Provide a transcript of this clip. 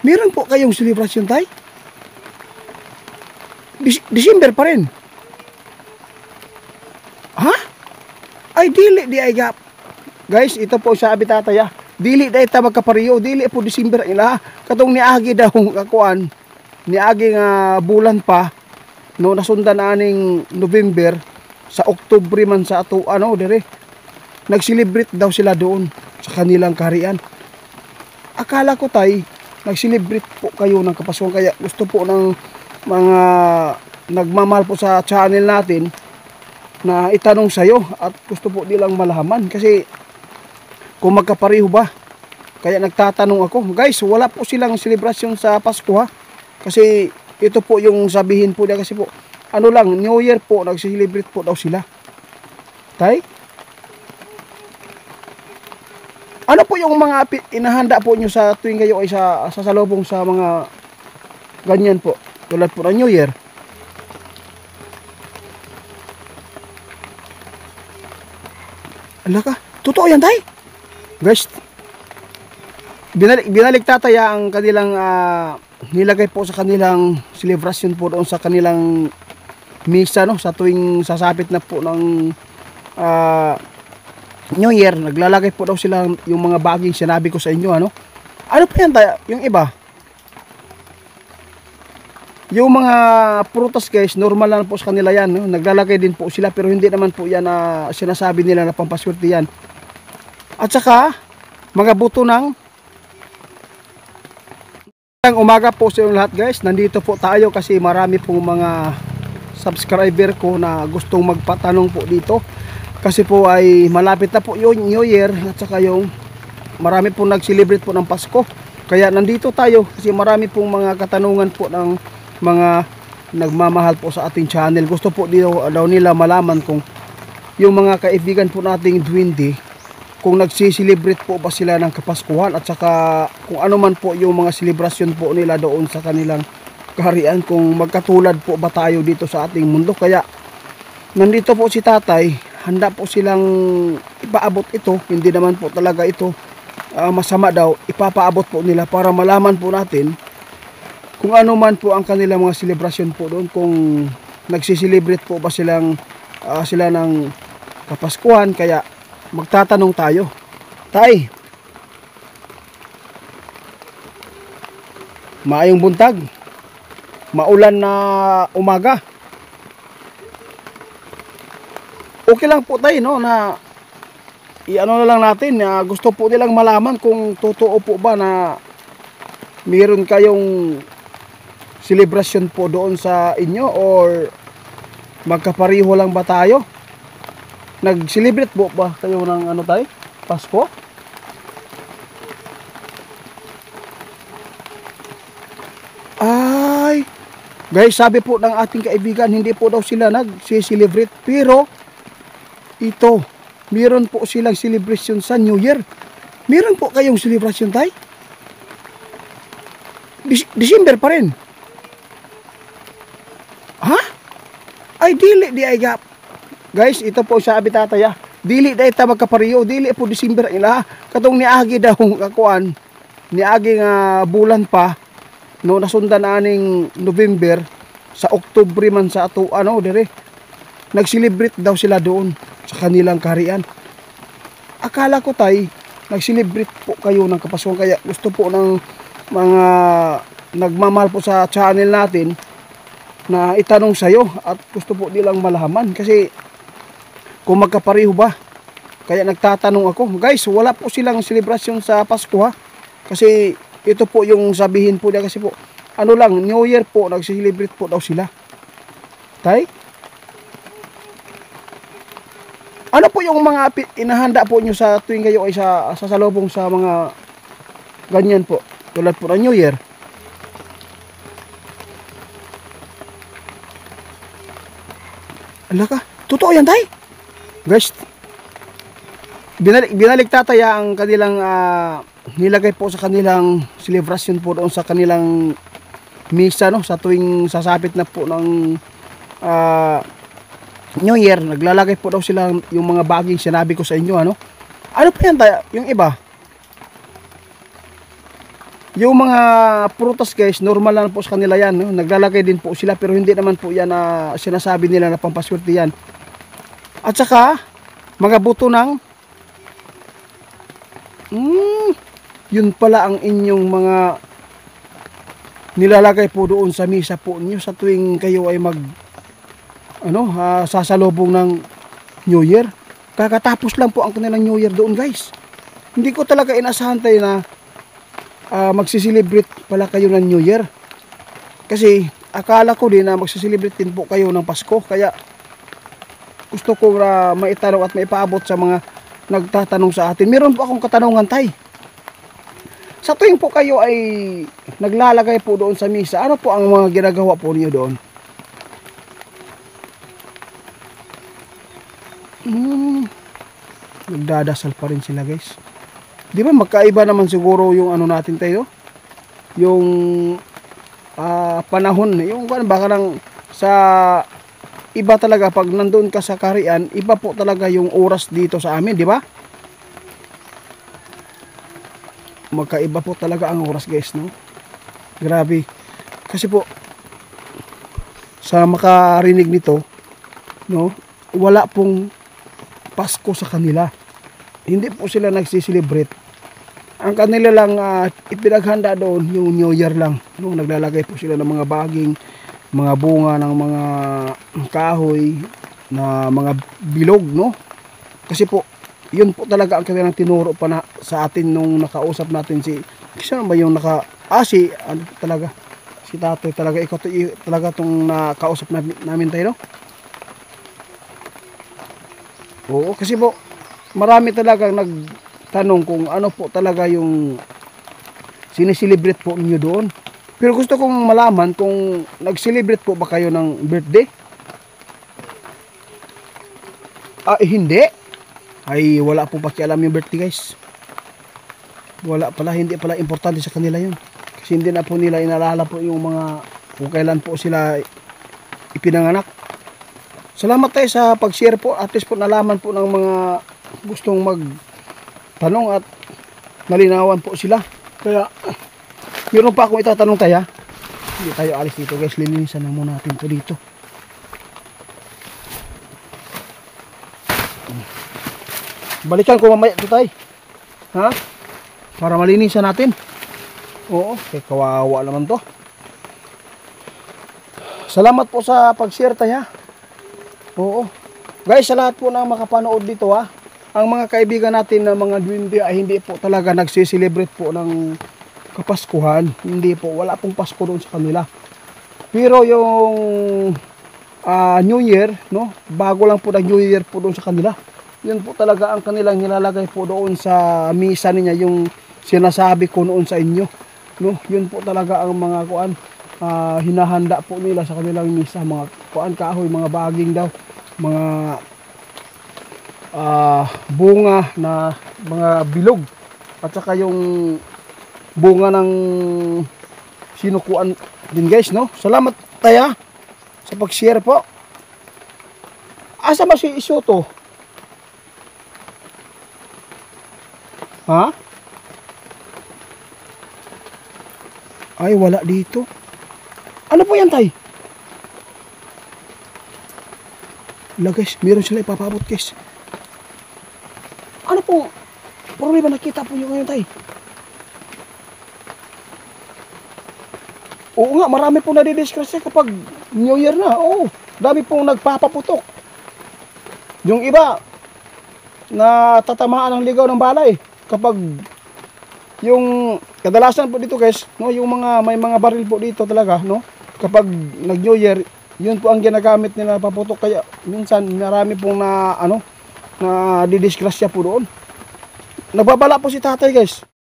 Meron po kayong selebrasyon, tay? December pa rin. Ha? Ay, dili di ay gap. Guys, ito po sabi tatay, dili dahil ta magkapariyo, dili po December ila. Katong niagi daw kakuan, niagi nga bulan pa, no nasundan aning November, sa Oktubre man sa ato, dire, nag-celebrate daw sila doon sa kanilang kaharian. Akala ko tay, nag-celebrate po kayo ng Kapaskuhan, kaya gusto po ng mga nagmamahal po sa channel natin na itanong sa'yo at gusto po nilang malaman kasi kung magkapareho ba. Kaya nagtatanong ako. Guys, wala po silang selebrasyon sa Pasko kasi ito po yung sabihin po niya kasi po New Year po, nag-celebrate po daw sila. Tay? Ano po yung mga inahanda po nyo sa tuwing kayo ay sa salubong sa mga ganyan po? Tulad po ng New Year. Ala ka, totoo yan, tay? Guys, binalik tataya ang kanilang nilagay po sa kanilang celebration po doon sa kanilang misa, no? Sa tuwing sasapit na po ng New Year, naglalagay po daw sila yung mga bagay sinabi ko sa inyo, ano? Ano pa yan, tay? Yung iba? Yung mga prutas, guys, normal lang po sa kanila yan, no? Naglalagay din po sila pero hindi naman po yan na sinasabi nila na pampaswerte yan. At saka mga buto ng umaga po sa inyo lahat, guys. Nandito po tayo kasi marami pong mga subscriber ko na gustong magpatanong po dito kasi po ay malapit na po yung New Year at saka yung marami pong nag-celebrate po ng Pasko. Kaya nandito tayo kasi marami pong mga katanungan po ng mga nagmamahal po sa ating channel. Gusto po daw nila malaman kung yung mga kaibigan po nating duwende, kung nagsiselebrate po ba sila ng Kapaskuhan at saka kung ano man po yung mga selebrasyon po nila doon sa kanilang kaharian, kung magkatulad po ba tayo dito sa ating mundo. Kaya nandito po si tatay, handa po silang ipaabot ito. Hindi naman po talaga ito masama daw, ipapaabot po nila para malaman po natin kung ano man po ang kanilang mga selebrasyon po doon, kung nagsiselebrate po ba sila ng Kapaskuhan. Kaya magtatanong tayo. Tay, maayong buntag, maulan na umaga. Okay lang po tayo, no, na i-ano na lang natin, gusto po nilang malaman kung totoo po ba na meron kayong celebration po doon sa inyo or magkapareho lang ba tayo? Nag-celebrate po ba kayo ng tayo? Pasko? Ay, guys, sabi po ng ating kaibigan, hindi po daw sila nag-celebrate pero ito, meron po silang celebration sa New Year. Meron po kayong celebration, tay? December pa rin. Ha? Ay, dili di ay gap. Guys, ito po sabi tataya, dili dahil ta magkapariyo, dili po December ila. Katong niagi daw kakuan, niagi nga bulan pa, no nasundan aning November, sa Oktubre man sa ato, dire, nag-celebrate daw sila doon sa kanilang kaharian. Akala ko tay, nag-celebrate po kayo ng Kapaskuhan, kaya gusto po ng mga nagmamahal po sa channel natin na itanong sa'yo at gusto po nilang malaman kasi kung magkapareho ba. Kaya nagtatanong ako. Guys, wala po silang selebrasyon sa Pasko kasi ito po yung sabihin po niya kasi po New Year po, nag-celebrate po daw sila. Tay? Ano po yung mga inahanda po nyo sa tuwing kayo ay sa salubong sa mga ganyan po, tulad po ng New Year? Ala ka, totoo yan, tay? Guys, binalik tataya ang kanilang nilagay po sa kanilang celebration po doon sa kanilang misa, no? Sa tuwing sasapit na po ng New Year, naglalagay po daw sila yung mga bagay sinabi ko sa inyo, ano? Ano pa yan, tay? Yung iba? Yung mga prutas guys, normal lang po sa kanila yan, no? Naglalagay din po sila pero hindi naman po yan na sinasabi nila na pampaswerte yan. At saka mga buto ng yun pala ang inyong mga nilalagay po doon sa misa po niyo sa tuwing kayo ay sasalubong ng New Year. Kakatapos lang po ang kanilang New Year doon guys. Hindi ko talaga inasahan tayo na magsiselebrate pala kayo ng New Year. Kasi akala ko din na magsiselebrate din po kayo ng Pasko. Kaya gusto ko maitanong at maipaabot sa mga nagtatanong sa atin. Meron po akong katanungan tay. Sa tuwing po kayo ay naglalagay po doon sa misa, ano po ang mga ginagawa po niyo doon? Nagdadasal pa rin sila guys. Di ba magkaiba naman siguro yung ano natin tayo? Yung panahon. Yung baka lang sa iba talaga pag nandoon ka sa Karian, iba po talaga yung oras dito sa amin, di ba? Magkaiba po talaga ang oras guys, no? Grabe. Kasi po sa makarinig nito, no, wala pong Pasko sa kanila. Hindi po sila nagsiselebrate. Ang kanila lang ipinaghanda doon yung New Year lang, no? Naglalagay po sila ng mga baging, mga bunga ng mga kahoy, na mga bilog, no? Kasi po yun po talaga ang kanilang tinuro pa na sa atin nung nakausap natin kasi ano ba yung si tatay talaga, ikaw talaga itong nakausap namin tayo, no? Oo, kasi po marami talaga nagtanong kung ano po talaga yung sineselebrate po ninyo doon. Pero gusto kong malaman kung nag-celebrate po ba kayo ng birthday? Hindi. Ay wala pong pakialam yung birthday guys. Wala pala, hindi pala importante sa kanila yun. Kasi hindi na po nila inalala po yung mga kung kailan po sila ipinanganak. Salamat tayo sa pag-share po. At least po nalaman po ng mga gustong magtanong at nalinawan po sila. Kaya meron pa akong itatanong tayo. Hindi tayo alis dito guys. Lilinisan na muna natin po dito. Balikan ko mamaya ito tayo. Ha? Para malinisan natin. Oo, kawawa naman to. Salamat po sa pag-share tayo. Oo. Guys, sa lahat po na makapanood dito ang mga kaibigan natin na mga duwende ay hindi po talaga nagsiselebrate po ng Kapaskuhan. Hindi po, wala pong Pasko doon sa kanila. Pero yung New Year, no? Bago lang po na New Year po doon sa kanila. Yun po talaga ang kanilang nilalagay po doon sa misa niya, yung sinasabi ko noon sa inyo, no? Yun po talaga ang mga hinahanda po nila sa kanilang misa, mga kahoy, mga baging daw, mga bunga na mga bilog, at saka yung bunga ng sinukuan din guys, no? Salamat tayo sa pag-share po. Asa ba si Isoto? Ha? Ay, wala dito. Ano po yan, tay? Wala guys, meron sila ipapabot guys. Ano po? Problema nakita po nyo ngayon, tay? Oo nga, marami po nadidiskrasya kapag New Year na. Oo, dami pong nagpapaputok. Yung iba, na tatamaan ng ligaw ng balay. Kapag yung kadalasan po dito guys, no, yung may mga baril po dito talaga, no, kapag nag New Year, yun po ang ginagamit nila paputok. Kaya minsan marami pong na didisgrasya po doon. Nagbabala po si tatay guys.